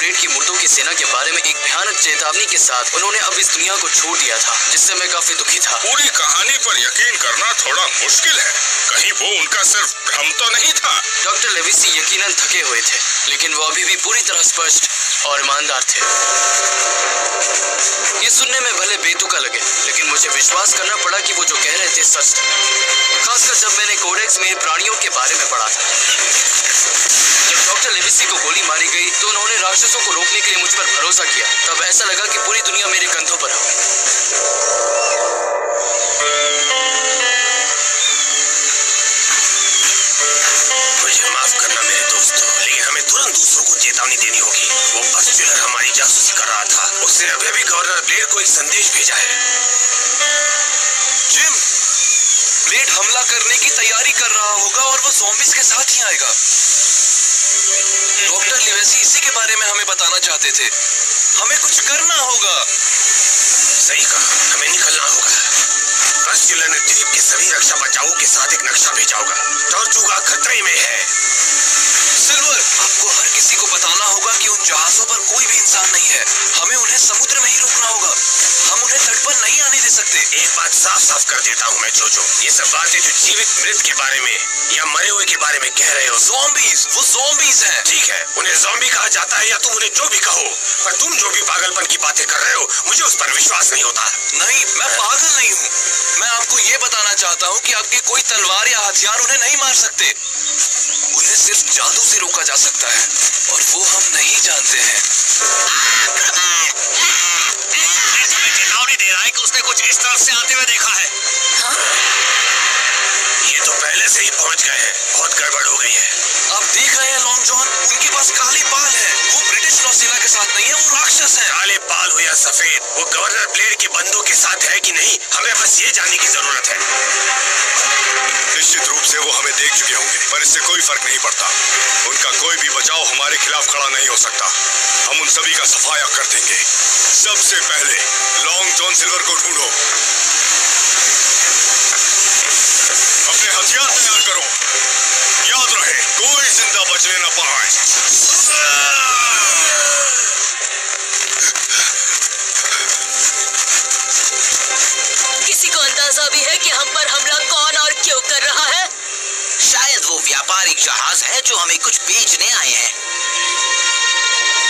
Blade की मुर्दों की सेना के बारे में एक भयानक चेतावनी के साथ उन्होंने अब इस दुनिया को छोड़ दिया था, जिससे मैं काफी दुखी था। पूरी कहानी पर यकीन करना थोड़ा मुश्किल है। कहीं वो उनका सिर्फ भ्रम तो नहीं था? डॉक्टर लेविसी यकीनन थके हुए थे, लेकिन वो अभी भी पूरी तरह स्पष्ट और ईमानदार थे। ये सुनने में भले बेतुका लगे, लेकिन मुझे विश्वास करना पड़ा कि वो जो कह रहे थे सच था, खासकर जब मैंने कोडेक्स में प्राणियों के बारे में पढ़ा था। जब डॉक्टर लेविसी को गोली मारी गई तो उन्होंने राक्षसों को रोकने के लिए मुझ पर भरोसा किया। तब ऐसा लगा कि पूरी दुनिया मेरे कंधों पर है। मुझे माफ करना मेरे दोस्तों, लेकिन हमें तुरंत दूसरों को चेतावनी देनी होगी। वो बस्टिलर हमारी जासूसी कर रहा था। उसने अभी भी गवर्नर ब्लेड को एक संदेश भेजा है। जिम, ब्लेड हमला करने की तैयारी कर रहा होगा और वो ज़ॉम्बीज़ के साथ ही आएगा। डॉक्टर लेविसी इसी के बारे में हमें बताना चाहते थे। हमें कुछ करना होगा। सही कहा, हमें निकलना होगा। बस्टिलर ने द्वीप के सभी रक्षा बचाओं के साथ एक नक्शा भेजा होगा। टॉर्चुगा खतरे में है। सिल्वर, आपको हर किसी को बताना होगा कि उन जहाजों पर कोई भी इंसान नहीं है। हमें उन्हें समुद्र में ही रोकना होगा। हम उन्हें तट पर नहीं आने दे सकते। एक बात साफ साफ कर देता हूँ मैं जोजो, ये सब बातें जो जीवित मृत के बारे में या मरे हुए के बारे में कह रहे हो, ज़ॉम्बीज़, वो ज़ॉम्बीज़ हैं। ठीक है, उन्हें ज़ॉम्बी कहा जाता है या तुम उन्हें जो भी कहो, पर तुम जो भी पागलपन की बातें कर रहे हो, मुझे उस पर विश्वास नहीं होता। नहीं, मैं पागल नहीं हूँ। मैं आपको ये बताना चाहता हूँ कि आपकी कोई तलवार या हथियार उन्हें नहीं मार सकते। उन्हें सिर्फ जादू से रोका जा सकता है, और वो हम नहीं जानते हैं। चेतावनी दे रहा है कि उसने कुछ इस तरफ से आते हुए देखा है। ये तो पहले से ही पहुंच गए हैं। बहुत गड़बड़ हो गई है। आप देख रहे हैं लॉन्ग जॉन, उनके पास काले बाल हैं। वो ब्रिटिश नौसेना के साथ नहीं है, वो राक्षस है। काले बाल हो या सफेद, वो गवर्नर ब्लेड के बंदों के साथ है कि नहीं, हमें बस ये जानने की जरूरत है। निश्चित रूप से वो हमें देख चुके होंगे, पर इससे कोई फर्क नहीं पड़ता। उनका कोई भी बचाव हमारे खिलाफ खड़ा नहीं हो सकता। हम उन सभी का सफाया कर देंगे। सबसे पहले लॉन्ग जॉन सिल्वर को ढूंढो। अपने हथियार तैयार करो। याद रहे, कोई जिंदा बचने न पाए। किसी को अंदाजा भी है कि हम पर हमला कौन और क्यों कर रहा है? शायद वो व्यापारिक जहाज है जो हमें कुछ बेचने आए हैं।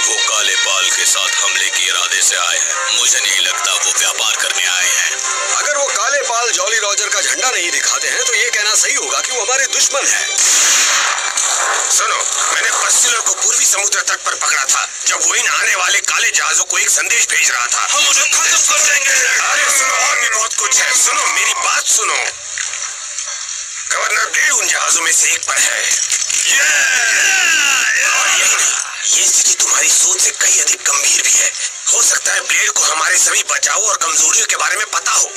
वो काले बाल के साथ हमले के इरादे से आए हैं। मुझे नहीं लगता वो व्यापार करने आए हैं। अगर वो काले बाल जॉली रॉजर का झंडा नहीं दिखाते हैं तो ये कहना सही होगा कि वो हमारे दुश्मन हैं। सुनो, मैंने बस्टिलर को पूर्वी समुद्र तट पर पकड़ा था जब वो इन आने वाले काले जहाजों को एक संदेश भेज रहा था। हम उन्हें खत्म कर देंगे। अरे सुनो, और भी बहुत कुछ है। सुनो, मेरी बात सुनो। गवर्नर ब्लेड उन जहाजों में से एक पर है। और यही नहीं, ये स्थिति तुम्हारी सोच से कहीं अधिक गंभीर भी है। हो सकता है ब्लेड को हमारे सभी बचाव और कमजोरियों के बारे में पता हो।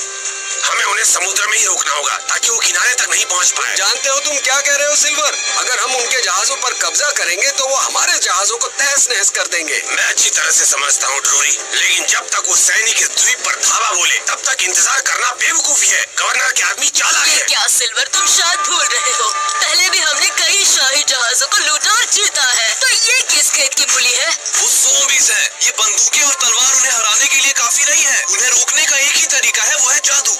हमें उन्हें समुद्र में ही रोकना होगा ताकि वो किनारे तक नहीं पहुंच पाए। जानते हो तुम क्या कह रहे हो सिल्वर? अगर हम उनके जहाजों पर कब्जा करेंगे तो वो हमारे जहाजों को तहस नहस कर देंगे। मैं अच्छी तरह से समझता हूँ ड्रूरी, लेकिन जब तक वो सैनिक इस द्वीप पर धावा बोले तब तक इंतजार करना बेवकूफी है। गवर्नर के आदमी चालाक है। क्या सिल्वर, तुम शायद भूल रहे हो, पहले भी हमने कई शाही जहाजों को लूटा और जीता है। तो ये किस खेत की मूली है? वो ज़ॉम्बीज़ हैं। ये बंदूकें और तलवार उन्हें हराने के लिए काफी नहीं है। उन्हें रोकने का एक ही तरीका है, वो है जादू।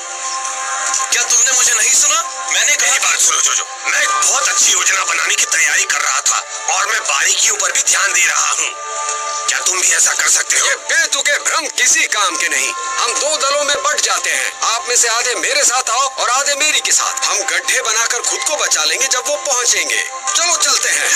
क्या तुमने मुझे नहीं सुना? मैंने मेरी बात सुनो जोजो, मैं एक बहुत अच्छी योजना बनाने की तैयारी कर रहा था और मैं बारीकियों पर भी ध्यान दे रहा हूँ। क्या तुम भी ऐसा कर सकते हो? ये बेतुके भ्रम किसी काम के नहीं। हम दो दलों में बट जाते हैं। आप में से आधे मेरे साथ आओ और आधे मेरी के साथ। हम गड्ढे बनाकर खुद को बचा लेंगे जब वो पहुंचेंगे। चलो चलते हैं।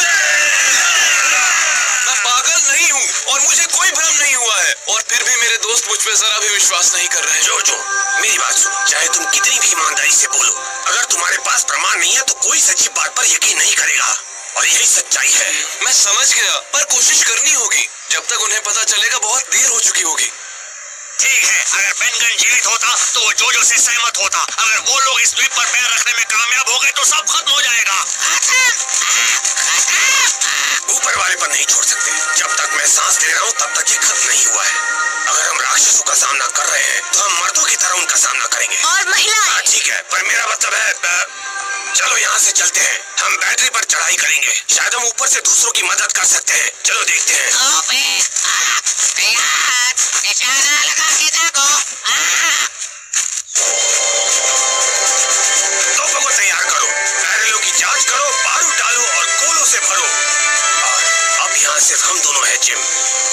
मैं पागल नहीं हूँ और मुझे कोई भ्रम नहीं हुआ है, और फिर भी मेरे दोस्त मुझ पे जरा भी विश्वास नहीं कर रहे हैं। जोजो, मेरी बात सुनो, चाहे तुम कितनी भी ईमानदारी से बोलो, अगर तुम्हारे पास प्रमाण नहीं है तो कोई सच्ची बात पर यकीन नहीं करेगा, और यही सच्चाई है। मैं समझ गया, पर कोशिश करनी होगी। जब तक उन्हें पता चलेगा बहुत देर हो चुकी होगी। ठीक है, अगर बेनगन जीवित होता तो वो जोजो से सहमत होता। अगर वो लोग इस द्वीप पर पैर रखने में कामयाब हो गए तो सब खत्म हो जाएगा। ऊपर वाले पर नहीं छोड़ सकते। जब तक मैं सांस ले रहा हूँ तब तक ये खत्म नहीं हुआ है। अगर हम राक्षसों का सामना कर रहे हैं तो हम मर्दों की तरह उनका सामना करेंगे। और महिलाएं? हाँ ठीक है, पर मेरा मतलब है चलो यहाँ से चलते हैं। हम बैटरी पर चढ़ाई करेंगे, शायद हम ऊपर से दूसरों की मदद कर सकते हैं। चलो देखते हैं। निशाना लगा के देखो। तोपों को तैयार करो, बैरलों की जांच करो, बारूद डालो और गोलों से भरो। और अब यहाँ सिर्फ हम दोनों हैं जिम।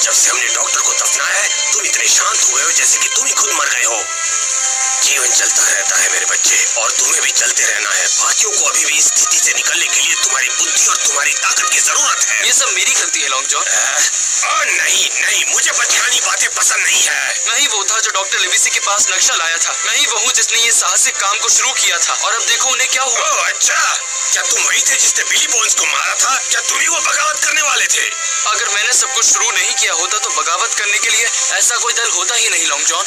जब से हमने डॉक्टर को दफनाया है तुम इतने शांत हुए हो जैसे कि तुम ही खुद मर गए हो। जीवन चलता रहता है मेरे बच्चे, और तुम्हें भी चलते रहना है। बाकियों को अभी भी इस स्थिति से निकलने के लिए तुम्हारी बुद्धि और तुम्हारी ताकत की जरूरत है। ये सब मेरी गलती है लॉन्ग जॉन। नहीं नहीं, मुझे बचकानी बातें पसंद नहीं है। मैं ही वो था जो डॉक्टर लिविसी के पास नक्शा लाया था। मैं ही वो हूँ जिसने ये साहसिक काम को शुरू किया था, और अब देखो उन्हें क्या हुआ। ओह अच्छा, क्या तुम वही थे जिसने बिली बोन्स को मारा था? क्या तुम ही वो बगावत करने वाले थे? अगर मैंने सब कुछ शुरू नहीं किया होता तो बगावत करने के लिए ऐसा कोई दल होता ही नहीं लॉन्ग जॉन।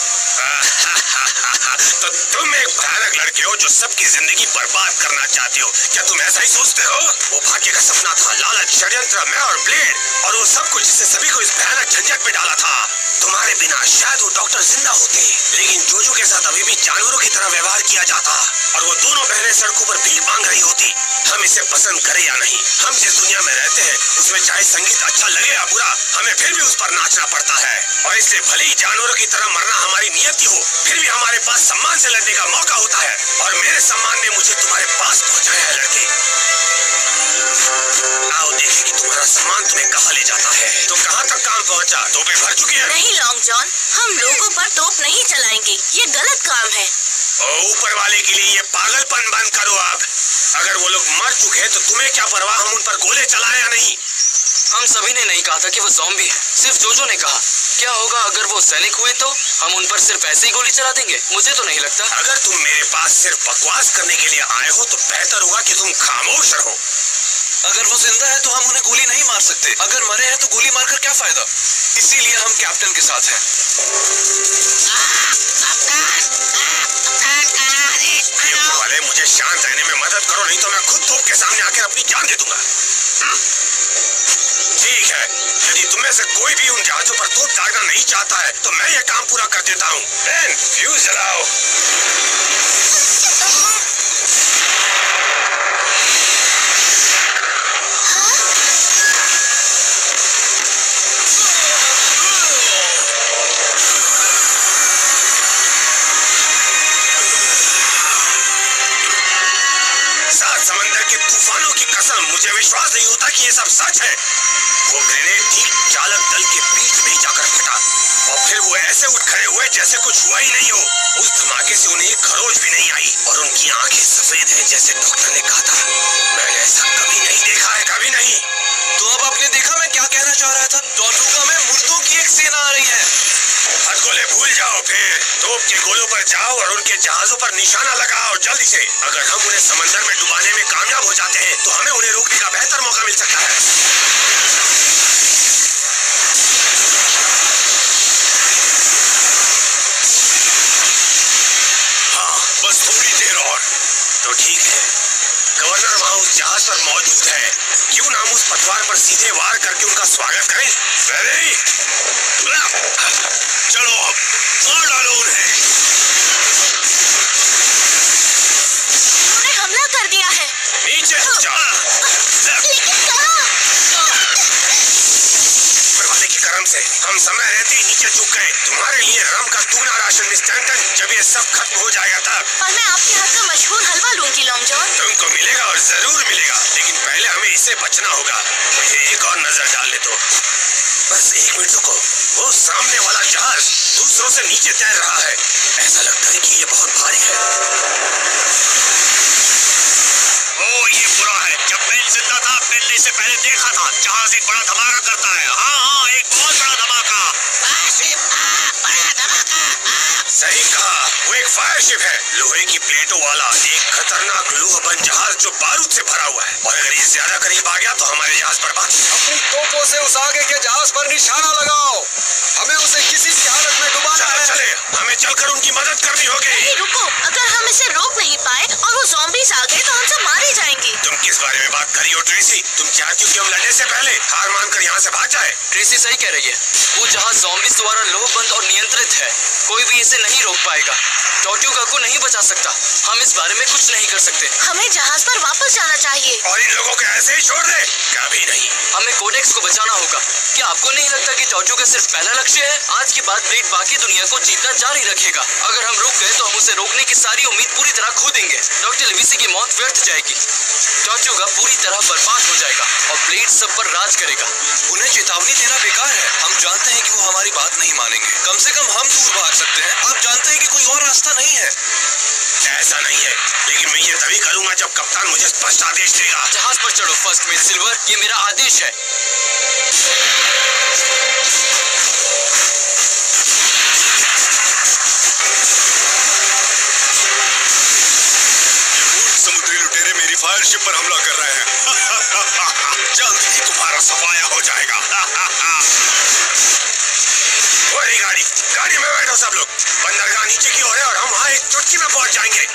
तो तुम एक भयानक लड़के हो जो सबकी जिंदगी बर्बाद करना चाहते हो। क्या तुम ऐसा ही सोचते हो? वो भाग्य का सपना था, लालच, षड्यंत्र, मैं और ब्लेड, और वो सब कुछ जिससे सभी को इस भयानक झंझट में डाला था। तुम्हारे बिना शायद वो डॉक्टर जिंदा होते, लेकिन जोजो के साथ अभी भी जानवरों की तरह व्यवहार किया जाता, और वो दोनों बहनें सड़कों पर भीख मांग रही होती। हम इसे पसंद करें या नहीं, हम जिस दुनिया में रहते हैं उसमें चाहे संगीत अच्छा लगे या बुरा, हमें फिर भी उस पर नाचना पड़ता है। और इसलिए भले ही जानवरों की तरह मरना हमारी नियति हो, फिर भी हमारे पास सम्मान से लड़ने का मौका होता है। और मेरे सम्मान ने मुझे तुम्हारे पास पहुंचाया है लड़के। आओ देखें कि तुम्हारा सम्मान तुम्हें कहाँ ले जाता है। तो कहाँ तक काम पहुँचा? तोपें भर चुकी है? नहीं लॉन्ग जॉन, हम लोगों पर तोप नहीं चलाएंगे, ये गलत काम है। ऊपर वाले के लिए ये पागलपन बंद करो अब। अगर वो लोग मर चुके हैं तो तुम्हें क्या परवाह हम उन पर गोले चलाएं या नहीं? हम सभी ने नहीं कहा था कि वो ज़ॉम्बी है, सिर्फ जोजो ने कहा। क्या होगा अगर वो सैनिक हुए तो हम उन पर सिर्फ ऐसे ही गोली चला देंगे? मुझे तो नहीं लगता। अगर तुम मेरे पास सिर्फ बकवास करने के लिए आए हो तो बेहतर होगा कि तुम खामोश रहो। अगर वो जिंदा है तो हम उन्हें गोली नहीं मार सकते, अगर मरे हैं तो गोली मारकर क्या फायदा। इसीलिए हम कैप्टन के साथ हैं। ऊपर वाले मुझे शांत रहने में मदद करो, नहीं तो मैं खुद तोप के सामने आकर अपनी जान दे दूंगा। ठीक है, यदि तुम में से कोई भी उन जहाजों पर तोप दागना नहीं चाहता है तो मैं ये काम पूरा कर देता हूँ। बेन, फ्यूज जलाओ। समंदर के तूफानों की कसम, मुझे विश्वास नहीं होता कि ये सब सच है। वो ग्रेनेड ठीक चालक दल के बीच में ही जाकर फटा, और फिर वो ऐसे उठ खड़े हुए जैसे कुछ हुआ ही नहीं हो। उस धमाके से उन्हें खरोच भी नहीं आई, और उनकी आंखें सफेद हैं जैसे डॉक्टर ने कहा था। मैंने ऐसा कभी नहीं देखा है, कभी नहीं। तो अब आपने देखा मैं क्या कहना चाह रहा था। टॉर्टुगा में मुर्दों की एक सेना आ रही है। हथगोले भूल जाओ, फिर तोप के गोलों पर जाओ और उनके जहाजों पर निशाना लगाओ जल्दी से। अगर हम उन्हें समंदर में डुबाने में कामयाब हो जाते हैं तो हमें उन्हें रोकने का बेहतर मौका मिल सकता है। हाँ, बस थोड़ी देर और। तो ठीक है, गवर्नर वहाँ उस जहाज पर मौजूद है। क्यों ना हम उस पतवार पर सीधे वार करके उनका स्वागत करें? रेडी? चलो अब मार डालो उन्हें। उन्होंने हमला कर दिया है। नीचे जा। लेकिन कहाँ? ऊपर वाले के कर्म से हम समय रहते ही नीचे झुक गए। तुम्हारे लिए रम का दूना राशन मिस स्टैंटन, जब ये सब खत्म हो जाएगा तब। और मैं आपके हाथ का मशहूर हलवा लूंगी लॉन्ग जॉन। तुमको मिलेगा और जरूर मिलेगा, लेकिन पहले हमें इससे बचना होगा। मुझे एक और नजर डालने दो। बस एक मिनट रुको। वो सामने वाला जहाज दूसरों से नीचे तैर रहा है। ऐसा लगता है कि ये बहुत भारी है। ओ, ये बुरा है। जब बेन जिंदा था मैंने इसे पहले देखा था। जहाज एक बड़ा धमाका करता है। हाँ, एक बहुत बड़ा धमाका। सही कहा, वो एक फायर शिप है, लोहे की प्लेटों वाला एक खतरनाक लोहबंद जहाज जो बारूद से भरा हुआ है। और अगर ये ज्यादा करीब आ गया तो हमारे जहाज बर्बाद। अपनी तोपों से उस आगे के जहाज पर निशाना लगाओ। हमें उसे किसी भी हालत में डुबाना है। चले, हमें चलकर उनकी मदद करनी होगी। नहीं रुको, अगर हम इसे रोक नहीं पाए और वो ज़ॉम्बीज आ गए तो हम सब मारे जाएंगे। तुम किस बारे में बात कर रही हो ट्रेसी, तुम चाहती हो कि हम लड़ने से पहले हार मानकर यहाँ से भाग जाए? ट्रेसी सही कह रही है। वो जहाज ज़ॉम्बीज़ द्वारा लोहबंद और नियंत्रित है। कोई भी इसे नहीं रोक पाएगा। टॉर्ट्यूगा को नहीं बचा सकता। हम इस बारे में कुछ नहीं कर सकते। हमें जहाज पर वापस जाना चाहिए। और इन लोगों को ऐसे ही छोड़ दे? कभी नहीं। हमें कोडेक्स को बचाना होगा। क्या आपको नहीं लगता कि टॉर्ट्यूगा सिर्फ पहला लक्ष्य है? आज के बाद ब्लेड बाकी दुनिया को जीतना जारी रखेगा। अगर हम रुक गए तो हम उसे रोकने की सारी उम्मीद पूरी तरह खो देंगे। डॉक्टर लिविसी की मौत व्यर्थ जाएगी। टॉर्ट्यूगा पूरी तरह बर्बाद हो जाएगा और ब्लेड सब पर राज करेगा। उन्हें चेतावनी देना बेकार है। हम जानते हैं कि वो हमारी बात नहीं मानेंगे। कम से कम हम दूर भाग सकते हैं। आप जानते हैं कि कोई और रास्ता नहीं है। ऐसा नहीं है, लेकिन मैं ये तभी करूंगा जब कप्तान मुझे स्पष्ट आदेश देगा। जहाज पर चढ़ो फर्स्ट मेट सिल्वर, ये मेरा आदेश है। समुद्री लुटेरे मेरी फायर शिप पर हमला कर रहे हैं। जल्द ही तुम्हारा सफाया हो जाएगा। वही गाड़ी में बैठो सब लोग। बंदरगाह नीचे की ओर है और हम वहाँ एक चुटकी में पहुंच जाएंगे।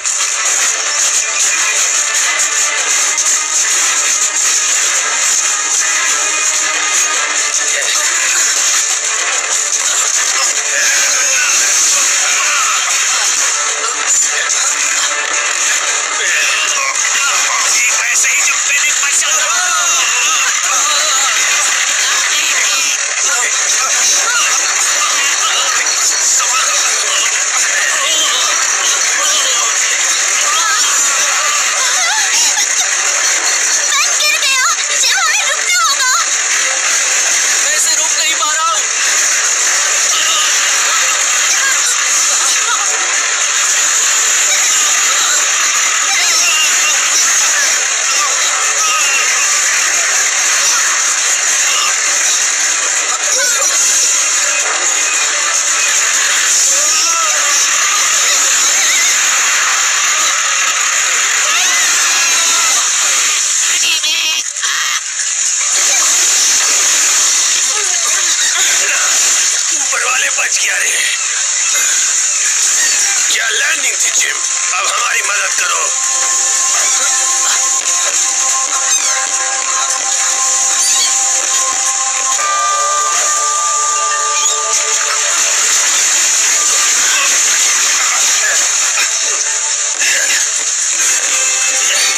क्या लैंडिंग थी जिम? अब हमारी मदद करो।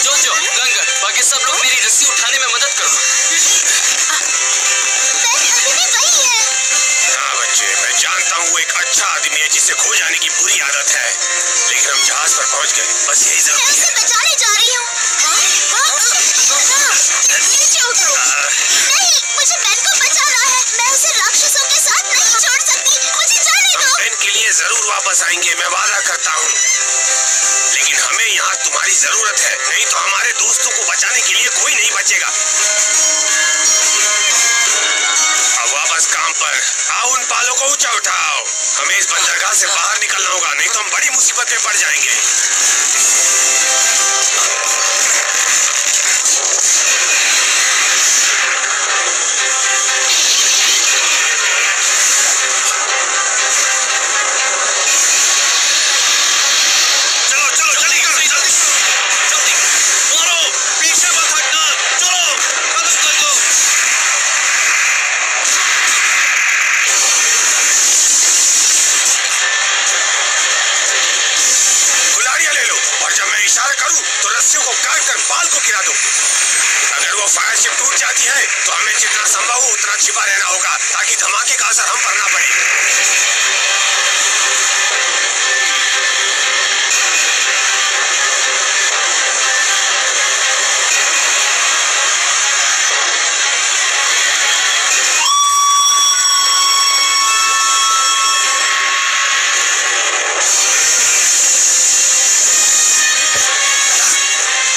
जोजो, गंगर, बाकी सब लोग मेरी रस्सी उठाने में मदद करो। हाँ बच्चे, मैं जानता हूँ वो एक अच्छा आदमी है जिसे खो जाने की बुरी आदत है, लेकिन हम जहाज पर पहुँच गए, बस यही जरूरी है। बचाने जा रही हूँ। नीचे उतरो। नहीं, मुझे बेन को बचाना है। मैं उसे राक्षसों के साथ नहीं छोड़ सकती। मुझे जाने दो। हम बेन के लिए जरूर वापस आएंगे, मैं वादा करता हूँ, लेकिन हमें यहाँ तुम्हारी जरूरत है, नहीं तो हमारे दोस्तों को बचाने के लिए कोई नहीं बचेगा। अब वापस काम पर आओ, उन पालों को ऊंचा उठाओ। हमें इस बंदरगाह से बाहर निकलना होगा, नहीं तो हम बड़ी मुसीबत में पड़ जाएंगे। चलो चलो जल्दी करो, जल्दी जल्दी मारो, पीछे मत हटना। चलो मदद कर दो। कुल्हाड़ियां ले लो और जब मैं इशारा करूं तो रस्सियों को काट कर बाल को गिरा दो। अगर वो फायर शिप टूट जाती है तो हमें जितना संभव हो उतना छिपा रहना होगा, ताकि धमाके का असर हम पर ना पड़े।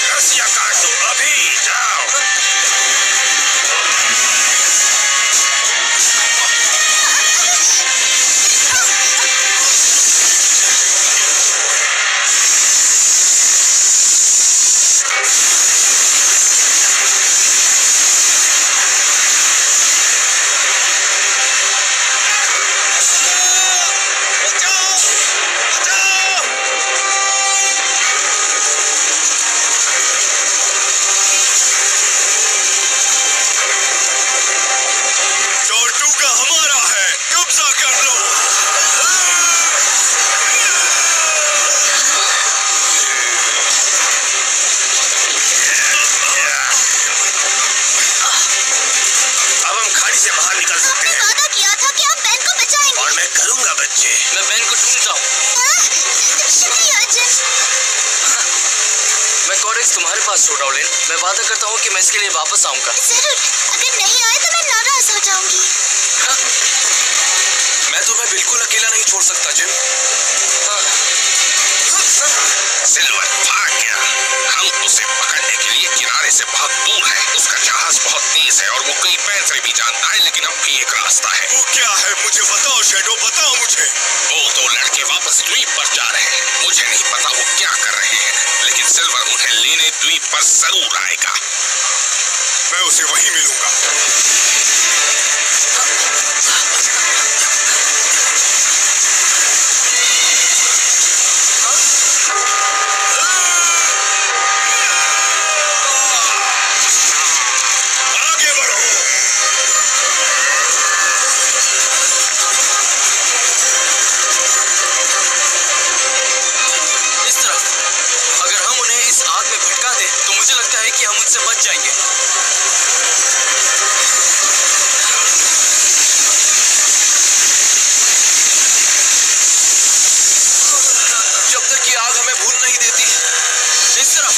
रस्सियां काट दो, अभी जाओ। तुम्हारे पास शोडाउलिन। मैं वादा करता हूँ कि मैं इसके लिए वापस आऊंगा। जरूर, अगर नहीं आए तो मैं नाराज हो जाऊंगी। मैं तुम्हें बिल्कुल अकेला नहीं छोड़ सकता जिम। सिल्वर भाग गया। हम उसे पकड़ने के लिए किनारे से बहुत दूर हैं। उसका जहाज बहुत तेज है और वो कई पैंतरे भी जानता है, लेकिन अब भी एक रास्ता है। वो क्या है? मुझे बताओ शैडो, बताओ मुझे। वो दो लड़के वापस द्वीप पर जा रहे हैं। मुझे नहीं पता वो क्या कर रहे हैं, लेकिन सिल्वर उन्हें लेने द्वीप पर जरूर आएगा। मैं उसे वहीं मिलूंगा। आगे बढ़ो। इस तरफ। अगर हम उन्हें इस आग में भटका दें तो मुझे लगता है कि हम उनसे बच जाएंगे। जब तक ये आग हमें भूल नहीं देती। इस तरफ।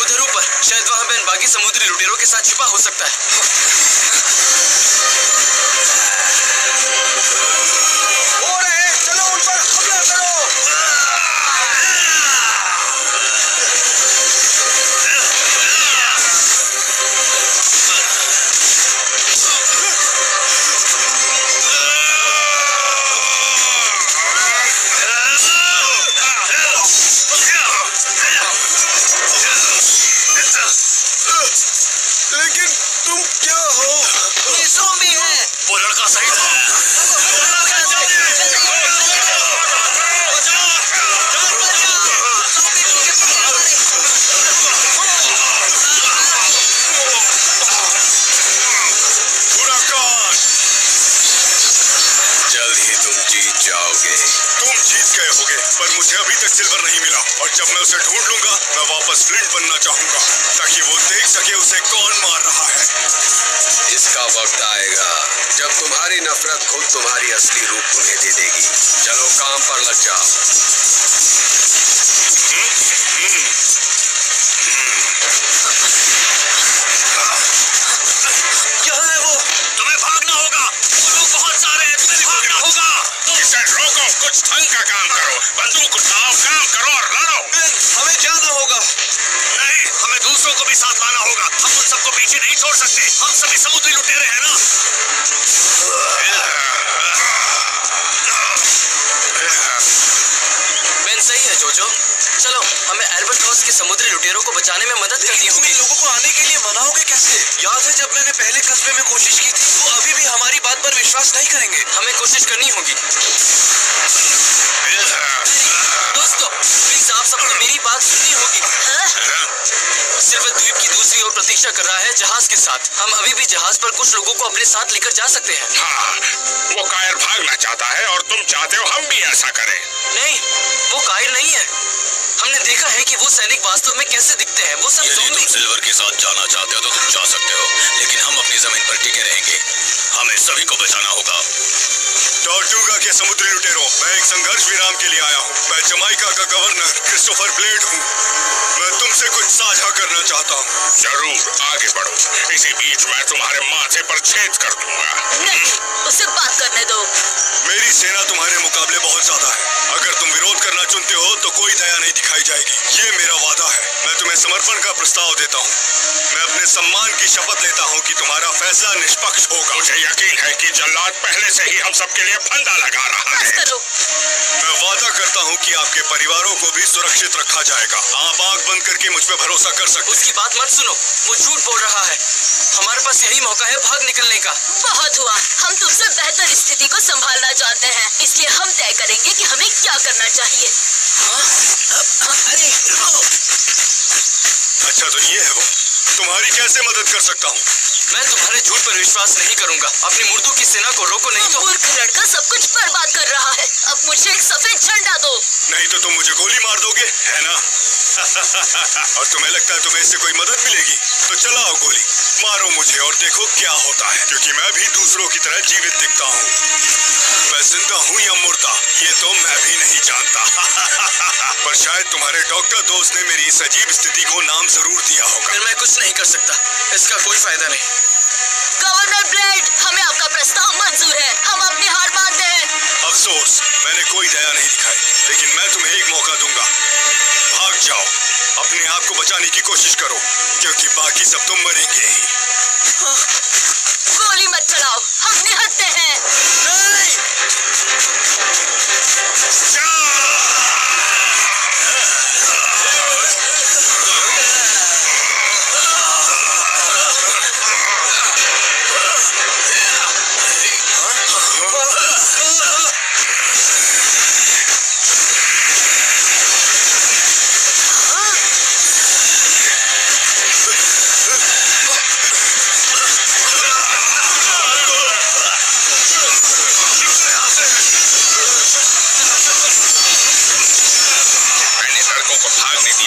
उधर ऊपर, शायद वहां बेन बाकी समुद्री लुटेरों के साथ छिपा हो सकता है। हो रहे हैं, चलो उन पर हमला करो। लेकिन तुम क्या हो? ये ज़ॉम्बी है। वो लड़का सही था। हुराकान, जल्द ही तुम जीत जाओगे। तुम जीत गए होगे, पर मुझे अभी तक सिल्वर नहीं मिला। और जब मैं उसे ढूंढ लूंगा, मैं वापस फ्लिंट बनना चाहूंगा, ताकि वो देख सके उसे कौन मार रहा है। इसका वक्त आएगा जब तुम्हारी नफरत खुद तुम्हारी असली रूप तुम्हें दे देगी। चलो काम पर लग जाओ। क्या है वो? तुम्हें भागना होगा। वो लोग बहुत सारे हैं, तुम्हें भागना होगा। इसे रोको, कुछ ढंग का काम करो। बंदूक उठाओ, काम करो और लड़ो। हमें जाना होगा। नहीं, हमें दूसरों को भी साथ लाना होगा। हम उन सबको पीछे नहीं छोड़ सकते। हम सभी समुद्री लुटेरे हैं ना। बेन सही है जोजो। चलो, हमें एल्बर्टॉस के समुद्री लुटेरों को बचाने में मदद करनी लेकिन तुम होगी। इन लोगों को आने के लिए मनाओगे कैसे? याद है जब मैंने पहले कस्बे में कोशिश की थी, वो अभी भी हमारी बात पर विश्वास नहीं करेंगे। हमें कोशिश करनी होगी। दोस्तों, प्लीज आप सबको मेरी बात सुननी होगी। सिल्वर द्वीप की दूसरी ओर प्रतीक्षा कर रहा है जहाज के साथ। हम अभी भी जहाज पर कुछ लोगों को अपने साथ लेकर जा सकते हैं। हाँ, वो कायर भागना चाहता है और तुम चाहते हो हम भी ऐसा करें। नहीं, वो कायर नहीं है। हमने देखा है कि वो सैनिक वास्तव में कैसे दिखते हैं। वो सब यदि ज़ॉम्बी। तुम सिल्वर के साथ जाना चाहते हो तो तुम जा सकते हो, लेकिन हम अपनी जमीन पर टिके रहेंगे। हमें सभी को बचाना होगा। टॉर्टुगा के समुद्री लुटेरों, मैं एक संघर्ष विराम के लिए आया हूँ। मैं जमाइका का गवर्नर क्रिस्टोफर ब्लेड हूँ। मैं तुमसे कुछ साझा करना चाहता हूँ। जरूर, आगे बढ़ो। इसी बीच मैं तुम्हारे माथे पर छेद कर दूंगा। नहीं, उसे बात करने दो। मेरी सेना तुम्हारे मुकाबले बहुत ज्यादा है। अगर तुम विरोध करना चुनते हो तो कोई दया नहीं दिखाई जाएगी। ये मेरा वादा है। मैं तुम्हें समर्पण का प्रस्ताव देता हूँ। मैं अपने सम्मान की शपथ लेता हूँ कि तुम्हारा फैसला निष्पक्ष होगा। मुझे यकीन है कि जल्लाद पहले से ही हम सबके लिए फंदा लगा रहा है। करो। मैं वादा करता हूँ कि आपके परिवारों को भी सुरक्षित रखा जाएगा। आप आंख बंद करके मुझ पे भरोसा कर सकते हैं। उसकी बात मत सुनो, वो झूठ बोल रहा है। हमारे पास यही मौका है भाग निकलने का। बहुत हुआ। हम तुमसे बेहतर स्थिति को संभालना जानते हैं, इसलिए हम तय करेंगे कि हमें क्या करना चाहिए। अरे रुको। अच्छा, तो ये है वो। तुम्हारी कैसे मदद कर सकता हूँ? मैं तुम्हारे झूठ पर विश्वास नहीं करूंगा। अपनी मुर्दों की सेना को रोको, नहीं तो मूर्ख लड़का सब कुछ बर्बाद कर रहा है। अब मुझे एक सफेद झंडा दो। नहीं तो तुम मुझे गोली मार दोगे, है ना? और तुम्हें लगता है तुम्हें इससे कोई मदद मिलेगी? तो चलाओ गोली, मारो मुझे और देखो क्या होता है, क्योंकि मैं भी दूसरों की तरह जीवित दिखता हूँ। मैं जिंदा हूँ या मुर्दा, ये तो मैं भी नहीं जानता। पर शायद तुम्हारे डॉक्टर दोस्त ने मेरी इस अजीब स्थिति को नाम जरूर दिया होगा। फिर मैं कुछ नहीं कर सकता, इसका कोई फायदा नहीं। गवर्नर ब्लेड, हमें आपका प्रस्ताव मंजूर है, हम अपनी हार मानते हैं। अफसोस, मैंने कोई दया नहीं दिखाई, लेकिन मैं तुम्हें एक मौका दूंगा। भाग जाओ, अपने आप को बचाने की कोशिश करो, क्योंकि बाकी सब तुम मरेंगे ही। गोली मत चलाओ, हम निहत्थे हैं। नहीं!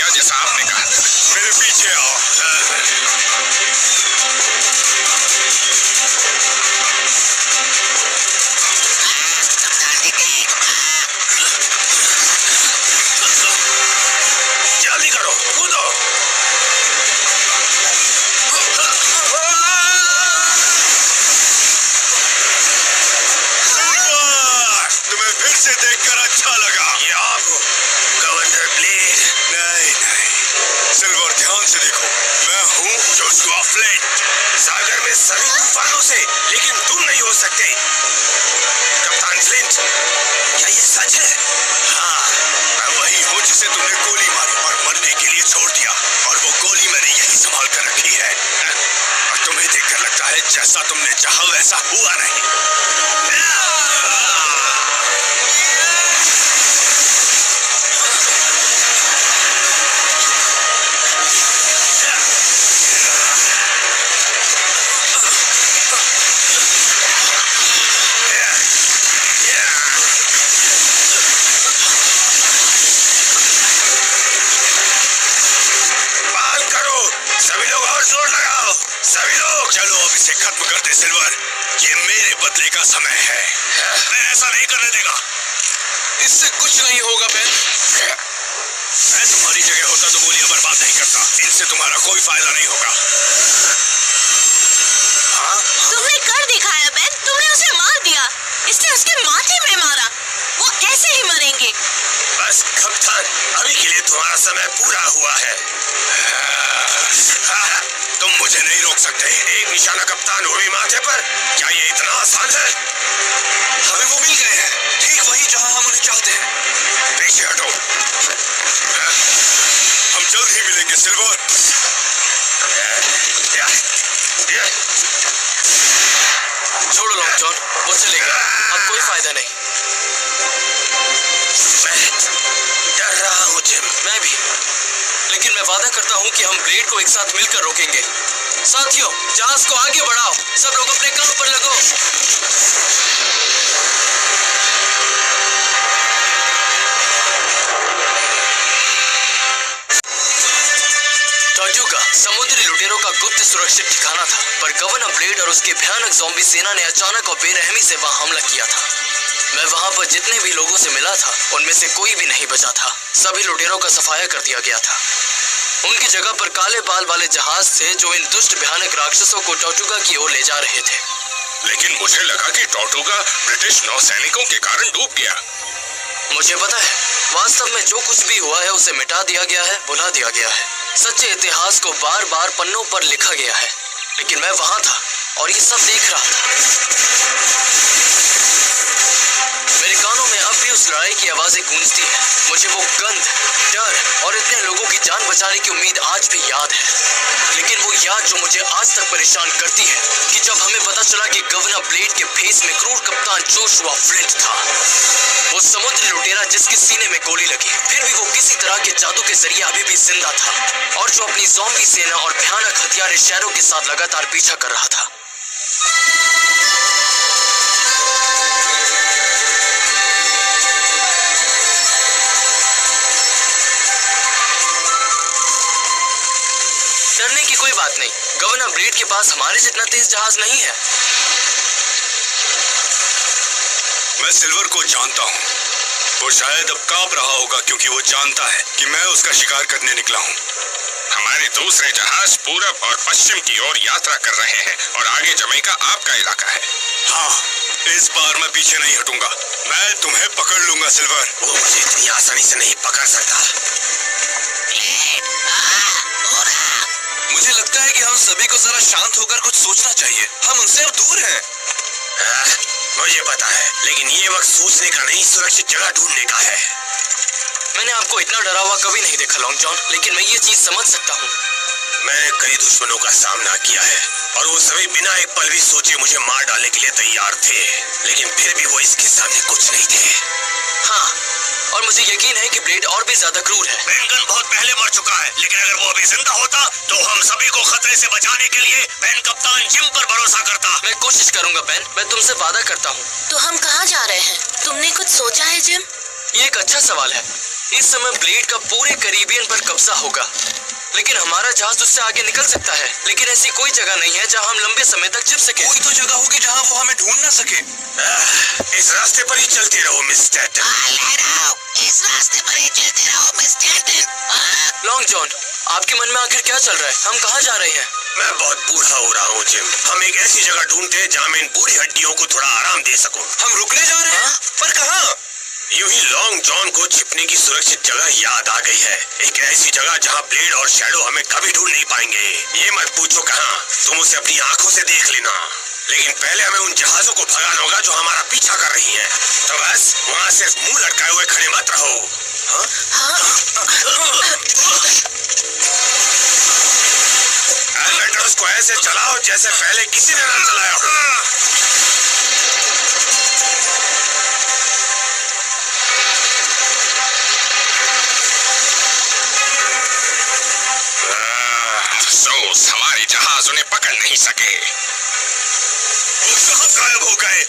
जैसा आपने कहा था। मेरे पीछे आओ। जल्दी करो, कूदो। तुम्हें फिर से देखकर अच्छा लगा। Governor blade. नहीं सिल्वर, ध्यान से देखो, मैं हूँ जोशुआ फ्लिंट। सागर में सभी तूफानों से, लेकिन तुम नहीं हो सकते। कप्तान फ्लिंट, क्या ये सच है? हाँ, मैं वही हूँ जिसे तुमने गोली मारी और मरने के लिए छोड़ दिया, और वो गोली मैंने यही संभाल कर रखी है। और तुम्हें देखकर लगता है जैसा तुमने चाहा वैसा हुआ नहीं। चलो अब इसे खत्म कर दे सिल्वर, ये मेरे बदले का समय है। मैं ऐसा नहीं करने देगा। इससे कुछ नहीं होगा बेन। मैं तुम्हारी जगह होता तो गोलियां बर्बाद नहीं करता, इनसे तुम्हारा कोई फायदा नहीं होगा। तुमने कर दिखाया बेन, तुमने उसे मार दिया, इसने उसके माथे में मारा, वो ऐसे ही मरेंगे। बस कप्तान, अभी के लिए तुम्हारा समय पूरा हुआ है। तुम मुझे नहीं रोक सकते। एक निशाना कप्तान, वो भी माथे पर। क्या ये इतना आसान है? हमें वो मिल गए हैं, ठीक वही जहां हम उन्हें चाहते हैं। पीछे हटो, हम जल्द ही मिलेंगे सिल्वर। छोड़ो लॉन्ग जॉन, वो चले गए, अब कोई फायदा नहीं। मैं डर रहा हूँ जिम। मैं भी, लेकिन मैं वादा करता हूँ कि हम ब्लेड को एक साथ मिलकर रोकेंगे। साथियों, जहाज को आगे बढ़ाओ, सब लोग अपने काम पर लगो। टॉर्टुगा समुद्री लुटेरों का गुप्त सुरक्षित ठिकाना था, पर गवर्नर ब्लेड और उसकी भयानक ज़ॉम्बी सेना ने अचानक और बेरहमी से वहां हमला किया था। मैं वहां पर जितने भी लोगों से मिला था, उनमें से कोई भी नहीं बचा था। सभी लुटेरों का सफाया कर दिया गया था। उनकी जगह पर काले बाल वाले जहाज थे जो इन दुष्ट भयानक राक्षसों को टॉर्टुगा की ओर ले जा रहे थे। लेकिन मुझे लगा कि टॉर्टुगा ब्रिटिश नौसैनिकों के कारण डूब गया। मुझे पता है, वास्तव में जो कुछ भी हुआ है उसे मिटा दिया गया है, भुला दिया गया है। सच्चे इतिहास को बार बार पन्नों पर लिखा गया है, लेकिन मैं वहां था और ये सब देख रहा था। मेरे कानों में अब भी उस लड़ाई की आवाजें गूंजती हैं। मुझे वो गंध, डर और इतने लोगों की जान बचाने की उम्मीद आज भी याद है। लेकिन वो याद जो मुझे आज तक परेशान करती है कि जब हमें पता चला कि गवर्नर ब्लेड के फेस में क्रूर कप्तान जोशुआ फ्लिंट था, वो समुद्री लुटेरा जिसके सीने में गोली लगी, फिर भी वो किसी तरह के जादू के जरिए अभी भी जिंदा था, और जो अपनी ज़ॉम्बी सेना और भयानक हथियार शहरों के साथ लगातार पीछा कर रहा था। डरने की कोई बात नहीं। गवर्नर ब्लेड के पास हमारे जितना तेज जहाज नहीं है। मैं सिल्वर को जानता हूँ। वो शायद अब कांप रहा होगा क्योंकि वो जानता है कि मैं उसका शिकार करने निकला हूँ। हमारे दूसरे जहाज पूरब और पश्चिम की ओर यात्रा कर रहे हैं और आगे जमैका आपका इलाका है। हाँ, इस बार मैं पीछे नहीं हटूंगा। मैं तुम्हें पकड़ लूंगा सिल्वर। वो मुझे इतनी आसानी से नहीं पकड़ सकता। मुझे लगता है कि हम सभी को जरा शांत होकर कुछ सोचना चाहिए। हम उनसे अब दूर हैं। मुझे पता है, लेकिन ये वक्त सोचने का नहीं, सुरक्षित जगह ढूंढने का है। मैंने आपको इतना डरा हुआ कभी नहीं देखा लॉन्ग जॉन, लेकिन मैं ये चीज समझ सकता हूँ। मैंने कई दुश्मनों का सामना किया है और वो सभी बिना एक पल भी सोचे मुझे मार डालने के लिए तैयार थे, लेकिन फिर भी वो इसके सामने कुछ नहीं थे। हाँ, और मुझे यकीन है कि ब्लेड और भी ज्यादा क्रूर है। बेनगन बहुत पहले मर चुका है, लेकिन अगर वो अभी जिंदा होता तो हम सभी को खतरे से बचाने के लिए बेन कप्तान जिम पर भरोसा करता। मैं कोशिश करूंगा बेन, मैं तुमसे वादा करता हूँ। तो हम कहाँ जा रहे हैं? तुमने कुछ सोचा है जिम? ये एक अच्छा सवाल है। इस समय ब्लेड का पूरे कैरिबियन पर कब्जा होगा, लेकिन हमारा जहाज उससे आगे निकल सकता है। लेकिन ऐसी कोई जगह नहीं है जहां हम लंबे समय तक छिप सके। कोई तो जगह होगी जहां वो हमें ढूंढ ना सके। इस रास्ते पर ही चलते रहो मिस टैटन। इस रास्ते पर ही चलते रहो मिस टैटन। लॉन्ग जॉन, आपके मन में आखिर क्या चल रहा है? हम कहाँ जा रहे हैं? मैं बहुत बूढ़ा हो रहा हूँ जिम। हम एक ऐसी जगह ढूंढते हैं जहाँ मैं इन बूढ़ी हड्डियों को थोड़ा आराम दे सकूं। हम रुकने जा रहे हैं, पर कहाँ? यूं ही लॉन्ग जॉन को छिपने की सुरक्षित जगह याद आ गई है। एक ऐसी जगह जहाँ ब्लेड और शैडो हमें कभी ढूंढ नहीं पाएंगे। ये मत पूछो कहाँ, तुम उसे अपनी आंखों से देख लेना। लेकिन पहले हमें उन जहाजों को भगाना होगा जो हमारा पीछा कर रही हैं। तो बस वहाँ सिर्फ मुंह लटकाए हुए खड़े मत रहो। एल्वेट्रस को ऐसे चलाओ जैसे पहले किसी ने ना चलाया हो। अफसोस, हमारे जहाज उन्हें पकड़ नहीं सके। वो कहाँ गायब हो गए?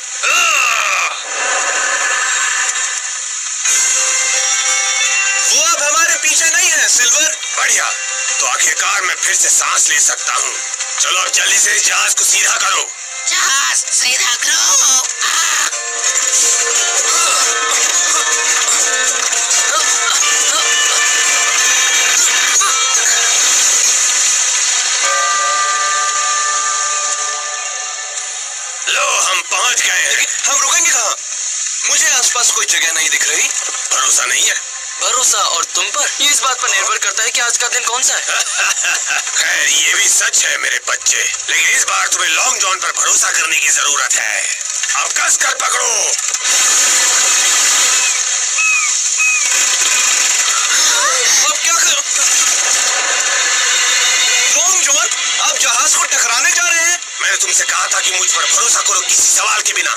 वो अब हमारे पीछे नहीं है सिल्वर। बढ़िया, तो आखिरकार मैं फिर से सांस ले सकता हूँ। चलो अब जल्दी से इस जहाज को सीधा करो। जहाज सीधा करो। लो, हम पहुंच गए हैं। हम रुकेंगे कहाँ? मुझे आसपास कोई जगह नहीं दिख रही। भरोसा नहीं है? भरोसा और तुम पर? ये इस बात पर निर्भर करता है कि आज का दिन कौन सा है। खैर, ये भी सच है मेरे बच्चे, लेकिन इस बार तुम्हें लॉन्ग जॉन पर भरोसा करने की जरूरत है। अब कस कर पकड़ो। अब क्या कर? लॉन्ग जॉन, आप जहाज को टकराने जा रहे हैं। मैंने तुमसे कहा था कि मुझ पर भरोसा करो किसी सवाल के बिना।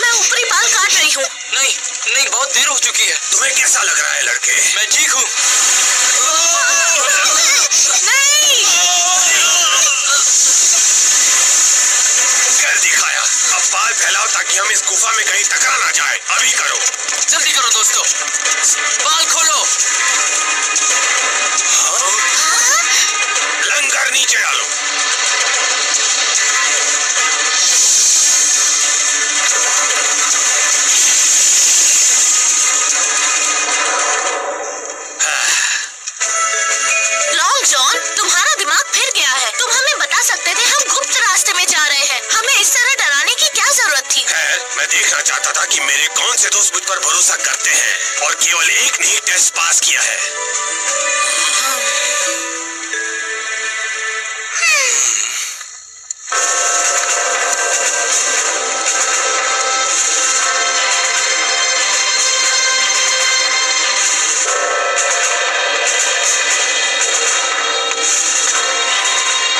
मैं ऊपरी बाल काट रही हूँ। नहीं नहीं, बहुत देर हो चुकी है। तुम्हें कैसा लग रहा है लड़के? मैं ठीक हूँ। नहीं। कर दिखाया। अब बाल फैलाओ ताकि हम इस गुफा में कहीं टकरा ना जाए। अभी करो। जल्दी करो दोस्तों, बाल खोलो। लंगर नीचे डालो। लॉन्ग जॉन, तुम्हारा दिमाग फिर गया है। तुम हमें बता सकते थे हम गुप्त रास्ते में जा रहे हैं। हमें इस तरह डराने की क्या जरूरत थी? खैर, मैं देखना चाहता था कि मेरे कौन से दोस्त मुझ पर भरोसा करते हैं, और केवल एक ने ही टेस्ट पास किया है।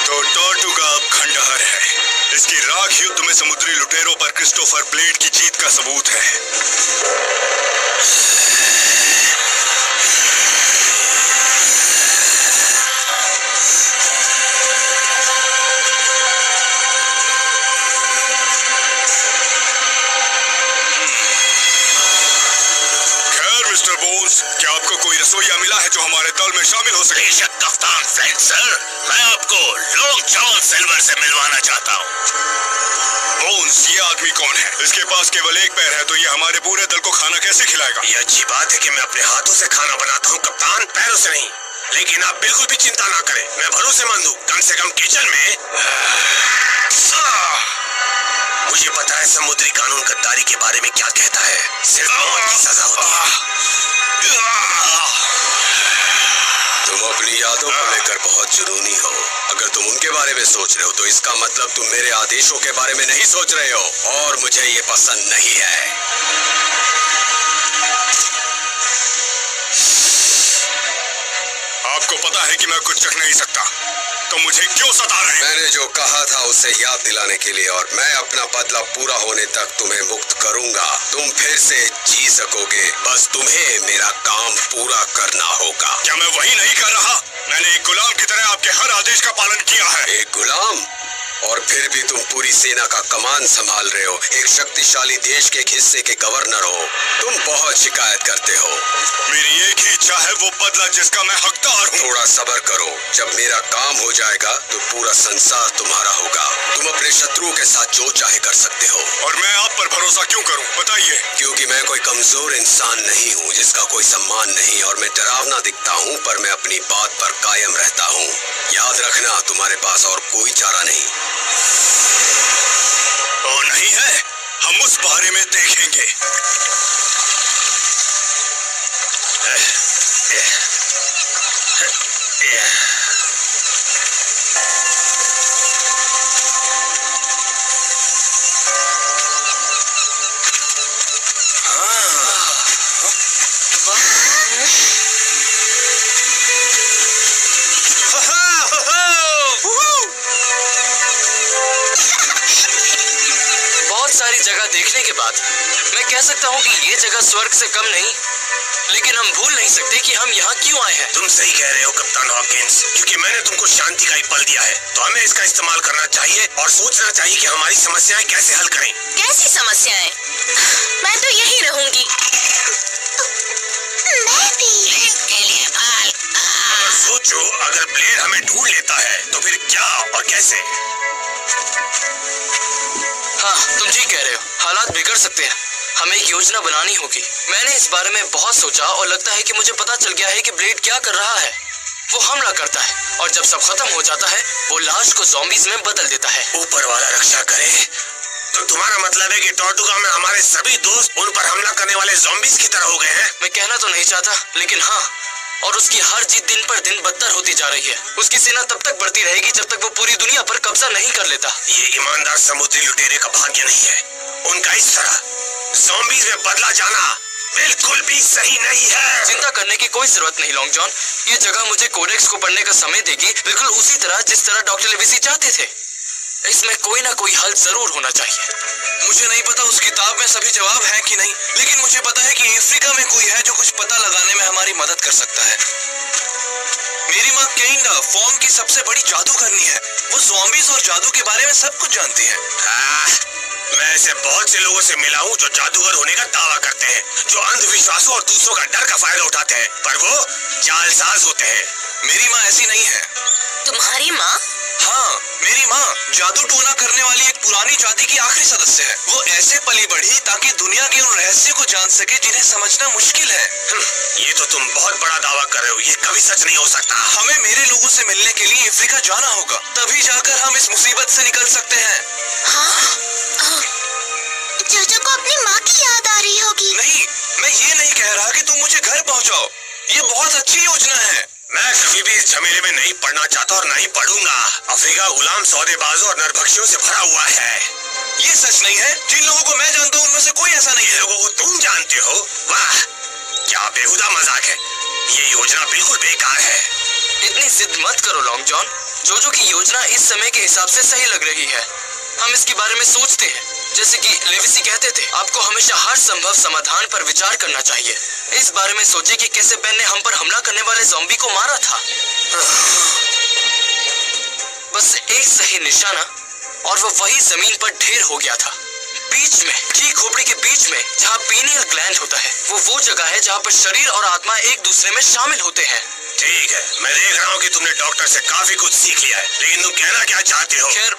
तो टॉर्टुगा अब खंडहर है। इसकी राख युद्ध में समुद्री लुटेरों पर क्रिस्टोफर ब्लेड की जीत का सबूत है। खैर मिस्टर बोन्स, क्या आपको कोई रसोईया मिला है जो हमारे दल में शामिल हो सके। बेशक कप्तान फ्लैंक सर, मैं आपको लॉन्ग जॉन सिल्वर से मिलवाना चाहता हूँ। बोन्स, ये आदमी कौन है? इसके पास केवल एक पैर है, तो ये हमारे पूरे दल को खाना कैसे खिलाएगा? ये अच्छी बात है कि मैं अपने हाथों से खाना बनाता हूँ कप्तान, पैरों से नहीं। लेकिन आप बिल्कुल भी चिंता ना करें, मैं भरोसेमंद हूँ। कम से कम किचन में मुझे पता है समुद्री कानून गद्दारी के बारे में क्या कहता है। सिर्फ मौत की सजा होती है। तुम अपनी यादों को लेकर बहुत जुनूनी हो। अगर तुम उनके बारे में सोच रहे हो तो इसका मतलब तुम मेरे आदेशों के बारे में नहीं सोच रहे हो, और मुझे ये पसंद नहीं है। आपको पता है कि मैं कुछ चख नहीं सकता, तो मुझे क्यों सता रहे हैं? मैंने जो कहा था उसे याद दिलाने के लिए, और मैं अपना बदला पूरा होने तक तुम्हें मुक्त करूंगा। तुम फिर से जी सकोगे, बस तुम्हें मेरा काम पूरा करना होगा। क्या मैं वही नहीं कर रहा? मैंने एक गुलाम की तरह आपके हर आदेश का पालन किया है। एक गुलाम? और फिर भी तुम पूरी सेना का कमान संभाल रहे हो, एक शक्तिशाली देश के एक हिस्से के गवर्नर हो। तुम बहुत शिकायत करते हो। मेरी एक ही इच्छा है, वो बदला जिसका मैं हकदार हूँ। थोड़ा सब्र करो, जब मेरा काम हो जाएगा तो पूरा संसार तुम्हारा होगा। तुम अपने शत्रुओं के साथ जो चाहे कर सकते हो। और मैं आप पर भरोसा क्यों करूँ, बताइए? क्योंकि मैं कोई कमजोर इंसान नहीं हूँ जिसका कोई सम्मान नहीं, और मैं डरावना दिखता हूँ पर मैं अपनी बात पर कायम रहता हूँ। याद रखना, तुम्हारे पास और कोई चारा नहीं। ओ नहीं है, हम उस बारे में देखेंगे। सारी जगह देखने के बाद मैं कह सकता हूँ कि ये जगह स्वर्ग से कम नहीं, लेकिन हम भूल नहीं सकते कि हम यहाँ क्यों आए हैं। तुम सही कह रहे हो कप्तान हॉकिंस, क्योंकि मैंने तुमको शांति का एक पल दिया है, तो हमें इसका इस्तेमाल करना चाहिए और सोचना चाहिए कि हमारी समस्याएं कैसे हल करें। कैसी समस्याएं? मैं तो यही रहूंगी। मैं भी। के लिए बाल। अगर सोचो, अगर ब्लेड हमें ढूंढ लेता है तो फिर क्या और कैसे? हाँ, तुम ठीक कह रहे हो, हालात बिगड़ सकते हैं। हमें एक योजना बनानी होगी। मैंने इस बारे में बहुत सोचा और लगता है कि मुझे पता चल गया है कि ब्लेड क्या कर रहा है। वो हमला करता है और जब सब खत्म हो जाता है वो लाश को ज़ॉम्बीज़ में बदल देता है। ऊपर वाला रक्षा करे। तो तुम्हारा मतलब है कि टॉर्टुगा में हमारे सभी दोस्त उन पर हमला करने वाले ज़ॉम्बीज़ की तरह हो गए हैं? मैं कहना तो नहीं चाहता, लेकिन हाँ, और उसकी हर जीत दिन पर दिन बदतर होती जा रही है। उसकी सेना तब तक बढ़ती रहेगी जब तक वो पूरी दुनिया पर कब्जा नहीं कर लेता। ये ईमानदार समुद्री लुटेरे का भाग्य नहीं है। उनका इस तरह ज़ॉम्बीज़ में बदला जाना बिल्कुल भी सही नहीं है। चिंता करने की कोई जरूरत नहीं लॉन्ग जॉन। ये जगह मुझे कोडेक्स को पढ़ने का समय देगी, बिल्कुल उसी तरह जिस तरह डॉक्टर लेविसी चाहते थे। इसमें कोई ना कोई हल जरूर होना चाहिए। मुझे नहीं पता उस किताब में सभी जवाब हैं कि नहीं, लेकिन मुझे पता है कि अफ्रीका में कोई है जो कुछ पता लगाने में हमारी मदद कर सकता है। मेरी माँ केइंडा फॉर्म की सबसे बड़ी जादूगरनी है। वो ज़ॉम्बीज़ और जादू के बारे में सब कुछ जानती है। मैं ऐसे बहुत से लोगों से मिला हूँ जो जादूगर होने का दावा करते हैं, जो अंधविश्वासों और दूसरों का डर का फायदा उठाते हैं, पर वो जालसाज होते हैं। मेरी माँ ऐसी नहीं है। तुम्हारी माँ? हाँ, मेरी माँ जादू टोना करने वाली एक पुरानी जाति की आखिरी सदस्य है। वो ऐसे पली बढ़ी ताकि दुनिया के उन रहस्य को जान सके जिन्हें समझना मुश्किल है। ये तो तुम बहुत बड़ा दावा कर रहे हो, ये कभी सच नहीं हो सकता। हमें मेरे लोगों से मिलने के लिए अफ्रीका जाना होगा, तभी जाकर हम इस मुसीबत से निकल सकते हैं। हाँ, जोजो को अपनी माँ की याद आ रही होगी। नहीं, मैं ये नहीं कह रहा कि तुम मुझे घर पहुँचाओ। ये बहुत अच्छी योजना है। मैं कभी भी इस झमेले में नहीं पढ़ना चाहता और नहीं पढ़ूंगा। अफ्रीका गुलाम, सौदेबाजों और नरभक्षियों से भरा हुआ है। ये सच नहीं है। जिन लोगों को मैं जानता हूँ उनमें से कोई ऐसा नहीं है। लोगों को तुम जानते हो? वाह, क्या बेहुदा मजाक है। ये योजना बिल्कुल बेकार है। इतनी जिद मत करो लॉन्ग जॉन। जोजो की योजना इस समय के हिसाब से सही लग रही है। हम इसके बारे में सोचते हैं, जैसे कि लेविसी कहते थे, आपको हमेशा हर संभव समाधान पर विचार करना चाहिए। इस बारे में सोचिए कि कैसे बेन ने हम पर हमला करने वाले ज़ॉम्बी को मारा था। बस एक सही निशाना और वो वही जमीन पर ढेर हो गया था। बीच में, ठीक खोपड़ी के बीच में, जहाँ पीनियल ग्लैंड होता है। वो जगह है जहाँ पर शरीर और आत्मा एक दूसरे में शामिल होते हैं। मैं देख रहा हूँ कि तुमने डॉक्टर से काफी कुछ सीख लिया है, लेकिन तुम कहना क्या चाहते हो? खैर,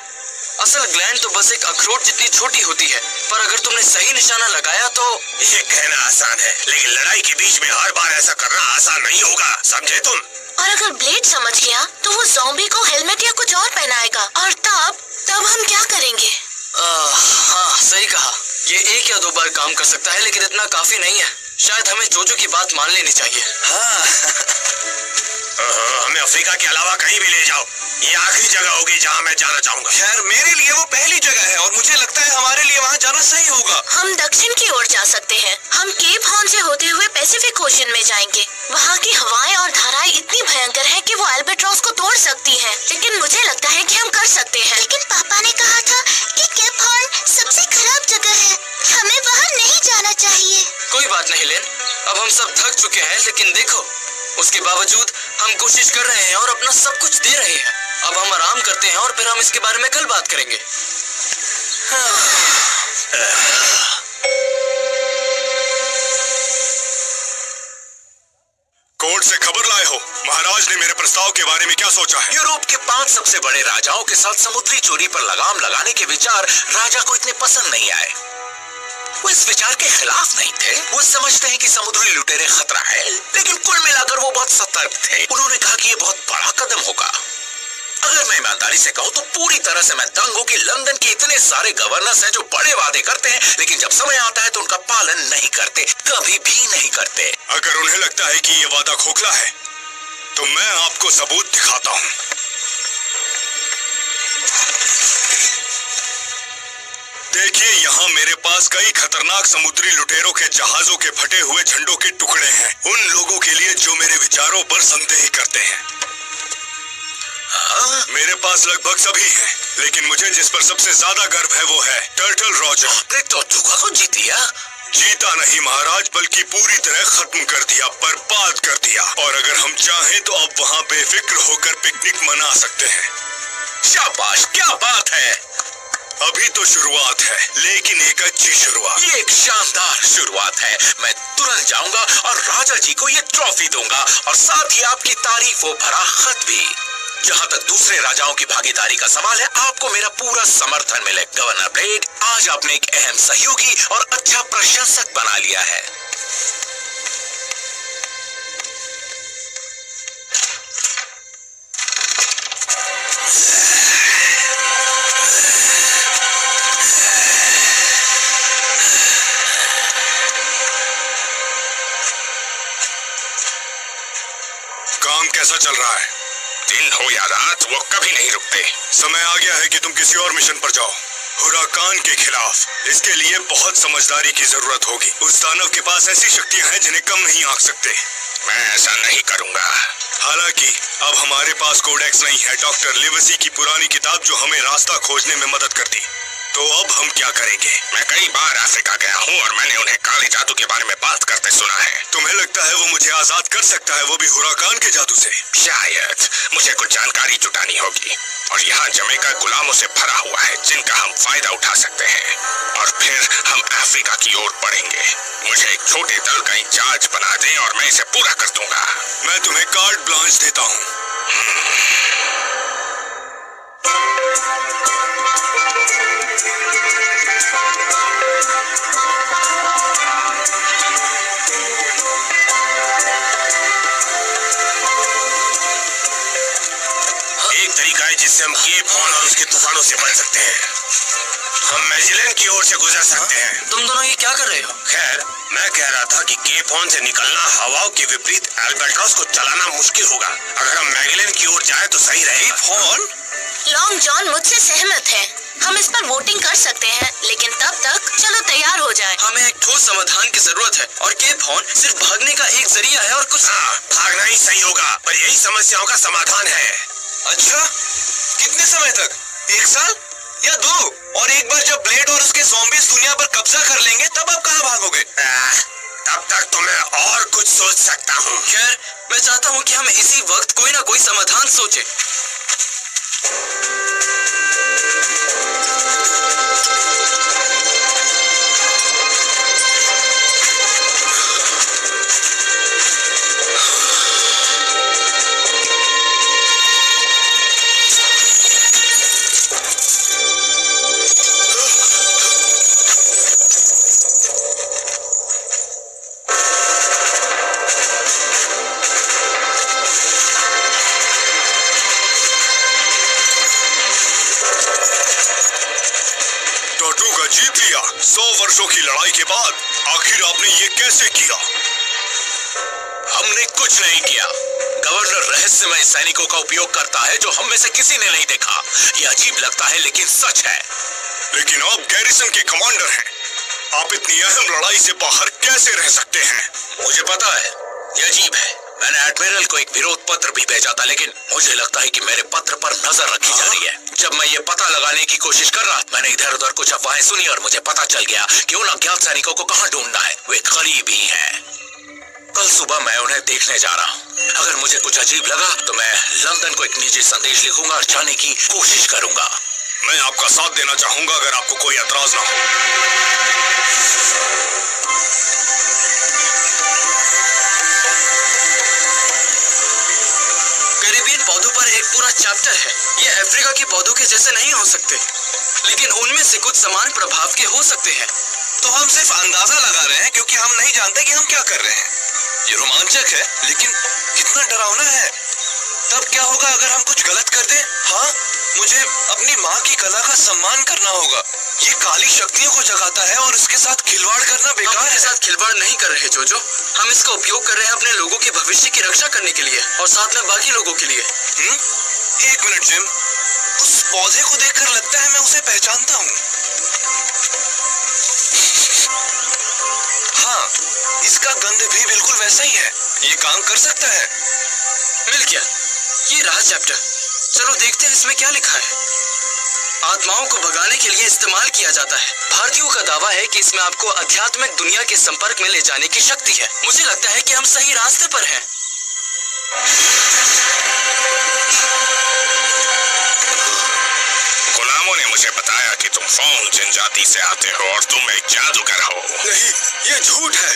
असल ग्लैंड तो बस एक अखरोट जितनी छोटी होती है, पर अगर तुमने सही निशाना लगाया तो... ये कहना आसान है, लेकिन लड़ाई के बीच में हर बार ऐसा करना आसान नहीं होगा, समझे तुम? और अगर ब्लेड समझ गया तो वो ज़ॉम्बी को हेलमेट या कुछ और पहनाएगा, और तब हम क्या करेंगे? हाँ, सही कहा। ये एक या दो बार काम कर सकता है, लेकिन इतना काफी नहीं है। शायद हमें जोजो की बात मान लेनी चाहिए। हमें अफ्रीका के अलावा कहीं भी ले जाओ, ये आखिरी जगह होगी जहाँ मैं जाना चाहूँगा। खैर, मेरे लिए वो पहली जगह है और मुझे लगता है हमारे लिए वहाँ जाना सही होगा। हम दक्षिण की ओर जा सकते हैं। हम केप हॉर्न से होते हुए पैसिफिक ओशन में जाएंगे। वहाँ की हवाएं और धाराएं इतनी भयंकर हैं कि वो अल्बाट्रॉस को तोड़ सकती हैं। लेकिन मुझे लगता है कि हम कर सकते हैं। लेकिन पापा ने कहा था कि केप हॉर्न सबसे खराब जगह है, हमें वहाँ नहीं जाना चाहिए। कोई बात नहीं लेन, अब हम सब थक चुके हैं, लेकिन देखो, उसके बावजूद हम कोशिश कर रहे हैं और अपना सब कुछ दे रहे हैं। अब हम आराम करते हैं और फिर हम इसके बारे में कल बात करेंगे। कोर्ट से खबर लाए हो, महाराज ने मेरे प्रस्ताव के बारे में क्या सोचा है? यूरोप के 5 सबसे बड़े राजाओं के साथ समुद्री चोरी पर लगाम लगाने के विचार राजा को इतने पसंद नहीं आए। वो इस विचार के खिलाफ नहीं थे। वो समझते हैं कि समुद्री लुटेरे खतरा है, लेकिन कुल मिलाकर वो बहुत सतर्क थे। उन्होंने कहा कि ये बहुत बड़ा कदम होगा। अगर मैं ईमानदारी से कहूँ तो पूरी तरह से मैं दंग हूँ कि लंदन के इतने सारे गवर्नर्स हैं जो बड़े वादे करते हैं, लेकिन जब समय आता है तो उनका पालन नहीं करते, कभी भी नहीं करते। अगर उन्हें लगता है कि ये वादा खोखला है, तो मैं आपको सबूत दिखाता हूँ। देखिए, यहाँ मेरे पास कई खतरनाक समुद्री लुटेरों के जहाजों के फटे हुए झंडों के टुकड़े हैं, उन लोगों के लिए जो मेरे विचारों पर संदेह करते हैं। मेरे पास लगभग सभी हैं, लेकिन मुझे जिस पर सबसे ज्यादा गर्व है वो है टर्टल रॉजर। आपने टोर्टुगा को जीत लिया? जीता नहीं महाराज, बल्कि पूरी तरह खत्म कर दिया, बर्बाद कर दिया। और अगर हम चाहें तो अब वहाँ बेफिक्र होकर पिकनिक मना सकते हैं। शाबाश, क्या बात है। अभी तो शुरुआत है, लेकिन एक अच्छी शुरुआत। ये एक शानदार शुरुआत है। मैं तुरंत जाऊंगा और राजा जी को ये ट्रॉफी दूंगा, और साथ ही आपकी तारीफों भरा खत भी। जहाँ तक दूसरे राजाओं की भागीदारी का सवाल है, आपको मेरा पूरा समर्थन मिले। गवर्नर ब्लेड, आज आपने एक अहम सहयोगी और अच्छा प्रशंसक बना लिया है। काम कैसा चल रहा है? दिन हो या रात, वो कभी नहीं रुकते। समय आ गया है कि तुम किसी और मिशन पर जाओ, हुराकान के खिलाफ। इसके लिए बहुत समझदारी की जरूरत होगी। उस दानव के पास ऐसी शक्तियां हैं जिन्हें कम नहीं आंक सकते। मैं ऐसा नहीं करूंगा। हालांकि अब हमारे पास कोडेक्स नहीं है, डॉक्टर लिवसी की पुरानी किताब जो हमें रास्ता खोजने में मदद करती। तो अब हम क्या करेंगे? मैं कई बार अफ्रीका गया हूँ और मैंने उन्हें काले जादू के बारे में बात करते सुना है। तुम्हें लगता है वो मुझे आजाद कर सकता है, वो भी हुराकान के जादू से? शायद। मुझे कुछ जानकारी जुटानी होगी, और यहाँ जमैका गुलामों से भरा हुआ है जिनका हम फायदा उठा सकते हैं, और फिर हम अफ्रीका की ओर बढ़ेंगे। मुझे एक छोटे दल का इंचार्ज बना दें और मैं इसे पूरा कर दूंगा। मैं तुम्हें कार्ड ब्लांच देता हूँ। एक तरीका है जिससे हम केप हॉर्न और उसके तूफानों से बच सकते हैं। हम मैजिलन की ओर से गुजर सकते हैं। तुम दोनों ये क्या कर रहे हो? खैर, मैं कह रहा था कि केप हॉर्न से निकलना हवाओं के विपरीत अल्बाट्रॉस को चलाना मुश्किल होगा। अगर हम मैगिलन की ओर जाए तो सही रहेगा। Cape Horn? लॉन्ग जॉन मुझसे सहमत है। हम इस पर वोटिंग कर सकते हैं, लेकिन तब तक चलो तैयार हो जाए। हमें एक ठोस समाधान की जरूरत है, और केप हॉर्न सिर्फ भागने का एक जरिया है और कुछ। हाँ, भागना ही सही होगा, पर यही समस्याओं का समाधान है। अच्छा, कितने समय तक? 1 साल या 2? और एक बार जब ब्लेड और उसके ज़ॉम्बीज़ दुनिया पर कब्जा कर लेंगे, तब आप कहाँ भागोगे? तब तक तो मैं और कुछ सोच सकता हूँ। खैर, मैं चाहता हूँ कि हम इसी वक्त कोई ना कोई समाधान सोचें। वर्षों की लड़ाई के बाद आखिर आपने ये कैसे किया? हमने कुछ नहीं किया। गवर्नर रहस्यमय सैनिकों का उपयोग करता है जो हम में से किसी ने नहीं देखा। ये अजीब लगता है लेकिन सच है। लेकिन आप गैरिसन के कमांडर हैं। आप इतनी अहम लड़ाई से बाहर कैसे रह सकते हैं? मुझे पता है, ये अजीब है। मैंने एडमिरल को एक विरोध पत्र भी भेजा था, लेकिन मुझे लगता है कि मेरे पत्र पर नजर रखी जा रही है। जब मैं ये पता लगाने की कोशिश कर रहा, मैंने इधर उधर कुछ अफवाहें सुनी और मुझे पता चल गया कि उन अज्ञात सैनिकों को कहाँ ढूंढना है। वे करीब ही हैं। कल सुबह मैं उन्हें देखने जा रहा हूँ। अगर मुझे कुछ अजीब लगा तो मैं लंदन को एक निजी संदेश लिखूंगा और जाने की कोशिश करूंगा। मैं आपका साथ देना चाहूंगा अगर आपको कोई एतराज ना हो। कैरिबियन पौधों पर एक पूरा चैप्टर है। ये अफ्रीका के पौधों के जैसे नहीं हो सकते, लेकिन उनमें से कुछ समान प्रभाव के हो सकते हैं। तो हम सिर्फ अंदाजा लगा रहे हैं क्योंकि हम नहीं जानते कि हम क्या कर रहे हैं। ये रोमांचक है लेकिन कितना डरावना है। तब क्या होगा अगर हम कुछ गलत कर दें? हाँ, मुझे अपनी माँ की कला का सम्मान करना होगा। ये काली शक्तियों को जगाता है और इसके साथ खिलवाड़ करना बेकार है। हम इसके साथ खिलवाड़ नहीं कर रहे जोजो। हम इसका उपयोग कर रहे हैं अपने लोगों के भविष्य की रक्षा करने के लिए और साथ में बाकी लोगों के लिए। एक मिनट जिम, उस पौधे को देखकर लगता है मैं उसे पहचानता हूँ। हाँ, इसका गंध भी बिल्कुल वैसा ही है। ये काम कर सकता है। मिल गया, ये रहा चैप्टर। चलो देखते हैं इसमें क्या लिखा है। आत्माओं को भगाने के लिए इस्तेमाल किया जाता है। भारतीयों का दावा है कि इसमें आपको आध्यात्मिक दुनिया के संपर्क में ले जाने की शक्ति है। मुझे लगता है कि हम सही रास्ते पर हैं। गुलामों ने मुझे बताया कि तुम फोंग जनजाति से आते हो और तुम एक जादूगर हो। नहीं, ये झूठ है।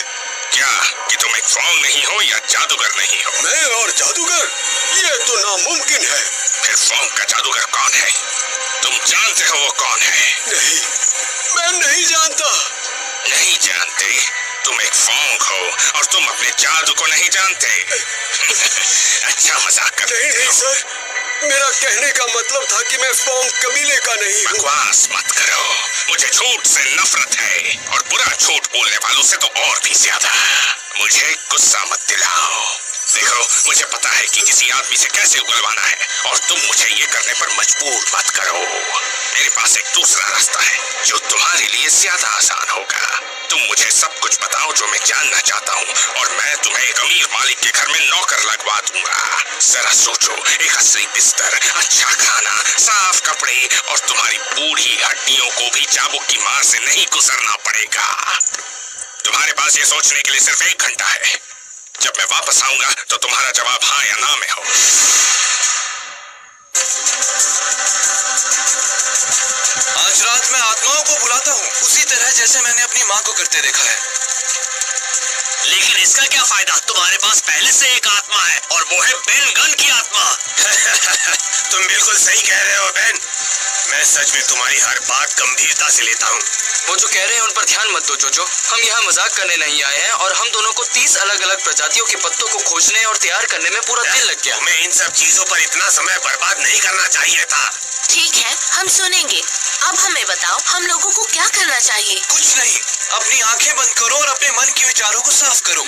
क्या कि तुम एक फोंग नहीं हो या जादूगर नहीं हो? मैं और जादूगर? ये तो नामुमकिन है। फिर फोंग का जादूगर कौन है? तुम जानते हो वो कौन है? नहीं, मैं नहीं जानता। नहीं जानते? तुम एक फोंग हो और तुम अपने जादू को नहीं जानते। अच्छा मजाक कर रहे हो। नहीं सर, मेरा कहने का मतलब था कि मैं फोंग कबीले का नहीं हूँ। बकवास मत करो। मुझे झूठ से नफरत है और बुरा झूठ बोलने वालों से तो और भी ज्यादा। मुझे गुस्सा मत दिलाओ। देखो, मुझे पता है कि किसी आदमी से कैसे उगलवाना है और तुम मुझे ये करने पर मजबूर मत करो। मेरे पास एक दूसरा रास्ता है जो तुम्हारे लिए ज्यादा आसान होगा। तुम मुझे सब कुछ बताओ जो मैं जानना चाहता हूँ और मैं तुम्हें एक अमीर मालिक के घर में नौकर लगवा दूंगा। जरा सोचो, एक असली बिस्तर, अच्छा खाना, साफ कपड़े और तुम्हारी बूढ़ी हड्डियों को भी चाबुक की मार से नहीं गुजरना पड़ेगा। तुम्हारे पास ये सोचने के लिए सिर्फ 1 घंटा है। जब मैं वापस आऊंगा तो तुम्हारा जवाब हाँ या ना में हो। आज रात मैं आत्माओं को बुलाता हूँ, उसी तरह जैसे मैंने अपनी माँ को करते देखा है। लेकिन इसका क्या फायदा? तुम्हारे पास पहले से एक आत्मा है और वो है बेन गन की आत्मा। तुम बिल्कुल सही कह रहे हो बेन। मैं सच में तुम्हारी हर बात गंभीरता से लेता हूँ। वो जो कह रहे हैं उन पर ध्यान मत दो जोजो। हम यहाँ मजाक करने नहीं आए हैं और हम दोनों को 30 अलग अलग प्रजातियों के पत्तों को खोजने और तैयार करने में पूरा दिन लग गया। तुम्हें इन सब चीजों पर इतना समय बर्बाद नहीं करना चाहिए था। ठीक है, हम सुनेंगे। अब हमें बताओ, हम लोगों को क्या करना चाहिए? कुछ नहीं, अपनी आंखें बंद करो और अपने मन के विचारों को साफ करो।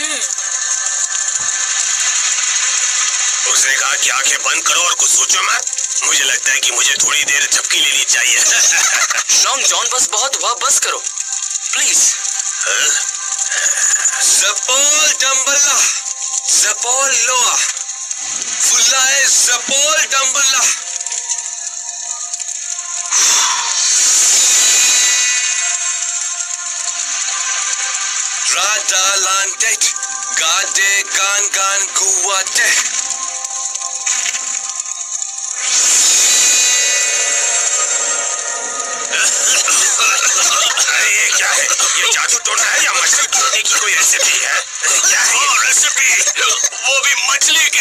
उसने कहा कि आंखें बंद करो और कुछ सोचो मत। मुझे लगता है कि मुझे थोड़ी देर झपकी लेनी चाहिए। लॉन्ग जॉन, बस बहुत हुआ, बस करो प्लीज। ज़पोल डम्बल्ला, ज़पोल लोआ, फुल्लाए ज़पोल डम्बल्ला। राडा लांटेट, गाडे गान गान गुवाटे। ये क्या है? ये जादू टोना है या मछली पकड़ने की कोई रेसिपी है? क्या है ये रेसिपी? वो भी मछली की।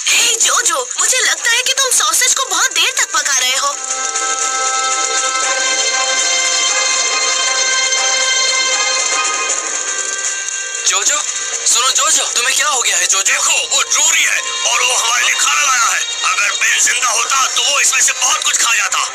हे जोजो, मुझे लगता है कि तुम सॉसेज को बहुत देर तक पका रहे हो। जोजो, सुनो जोजो, तुम्हें क्या हो गया है जोजो? देखो, वो चोरी है और वो हमारे लिए खाना लाया है। अगर बेन जिंदा होता तो वो इसमें से बहुत कुछ खा जाता।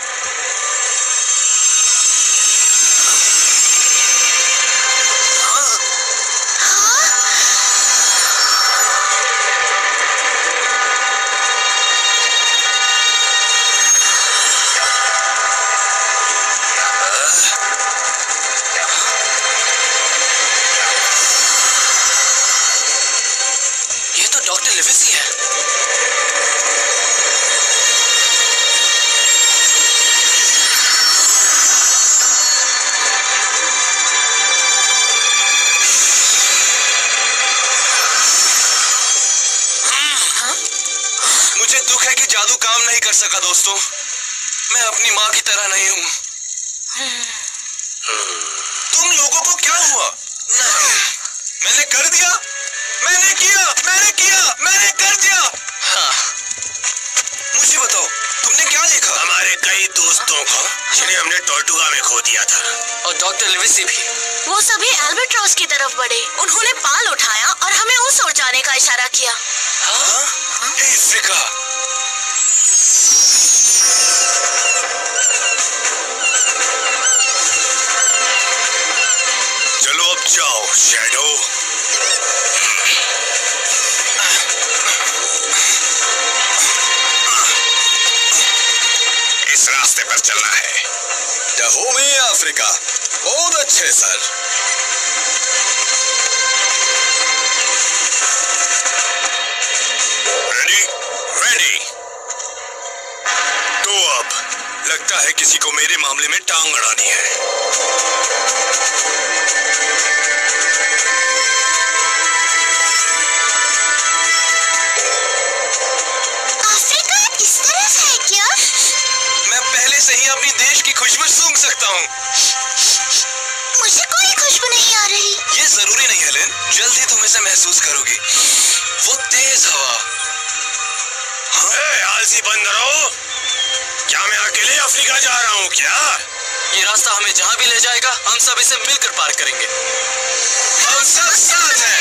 मुझे दुख है कि जादू काम नहीं कर सका दोस्तों। मैं अपनी माँ की तरह नहीं हूँ। तुम लोगों को क्या हुआ? नहीं, मैंने कर दिया, मैंने कर दिया। हाँ, मुझे बताओ, तुमने क्या देखा? हमारे कई दोस्तों को जिन्हें हमने टोर्टुगा में खो दिया था। और डॉक्टर लिविसी भी। वो सभी एल्बेट्रॉस की तरफ बढ़े। उन्होंने पाल उठाया और हमें उस ओर जाने का इशारा किया। हाँ? हे अफ्रीका, चलो अब जाओ शैडो। इस रास्ते पर चलना है। डहोमी अफ्रीका, बहुत अच्छे सर। रेडी? रेडी। तो अब लगता है किसी को मेरे मामले में टांग अड़ानी है। अफ्रीका इस तरह से है क्या? मैं पहले से ही अपनी देश की खुशबू सूंघ सकता हूँ। मुझे कोई खुशबू नहीं आ रही। ये जरूरी नहीं हेलेन, जल्द ही तुम इसे महसूस करोगी। वो तेज हवा। आलसी बंदरों, क्या मैं अकेले अफ्रीका जा रहा हूँ क्या? ये रास्ता हमें जहाँ भी ले जाएगा, हम सब इसे मिलकर पार करेंगे। हम सब साथ हैं।